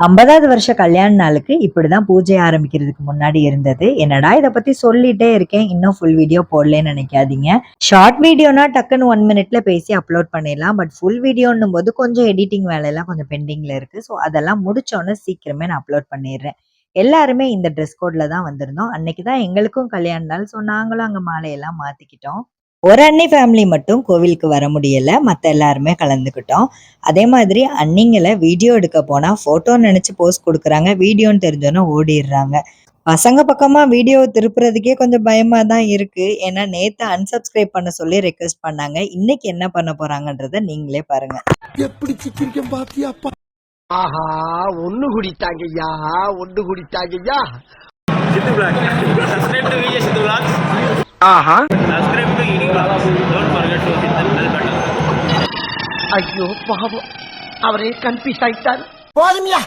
50வது வருஷ கல்யாண நாளுக்கு இப்படிதான் பூஜை ஆரம்பிக்கிறதுக்கு முன்னாடி இருந்தது. என்னடா இத பத்தி சொல்லிட்டே இருக்கேன், இன்னும் ஃபுல் வீடியோ போடலன்னு நினைக்காதீங்க. ஷார்ட் வீடியோனா டக்குன்னு 1 மினிட்ல பேசி அப்லோட் பண்ணிடலாம். பட் ஃபுல் வீடியோன்னும் போது கொஞ்சம் எடிட்டிங் வேலையெல்லாம் கொஞ்சம் பெண்டிங்ல இருக்கு. ஸோ அதெல்லாம் முடிச்சோன்னே சீக்கிரமே நான் அப்லோட் பண்ணிடுறேன். எல்லாருமே இந்த ட்ரெஸ் கோட்ல தான் வந்திருந்தோம். அன்னைக்கு தான் எங்களுக்கும் கல்யாண நாள். ஸோ நாங்களும் அங்க மாலையெல்லாம் மாத்திக்கிட்டோம். ஒரு அண்ணி ஃபேமிலி மட்டும் கோவிலுக்கு வர முடியல. மத்த எல்லாருமே கலந்துக்கிட்டோம். அதே மாதிரி அண்ணிங்கள வீடியோ எடுக்க போனா ஃபோட்டோன்னு நெனச்சு போஸ் குடுக்குறாங்க. வீடியோன்னு தெரிஞ்சோனே ஓடிர்றாங்க. பசங்க பக்கமா வீடியோவ திருப்புறதுக்கே கொஞ்சம் பயமா தான் இருக்கு. ஏன்னா நேத்து அன்சப்ஸ்கிரைப் பண்ண சொல்லி ரெக்வெஸ்ட் பண்ணாங்க. இன்னைக்கு என்ன பண்ண போறாங்கன்றத நீங்களே பாருங்க. எப்படி சிக்கிரிக்கம் பாத்தியாப்பா? ஆஹா, ஒண்ணு குடித்தாங்கய்யா, ஒண்ணு குடித்தாங்கய்யா. Sidhu Vlog. Subscribe to VJ Sidhu Vlogs. Aha, Subscribe to ED Vlogs. Don't forget to hit the bell button. ஐயோ பாவம், அவரே கன்ஃபியூஸ் ஆயிட்டார். போதுமியா?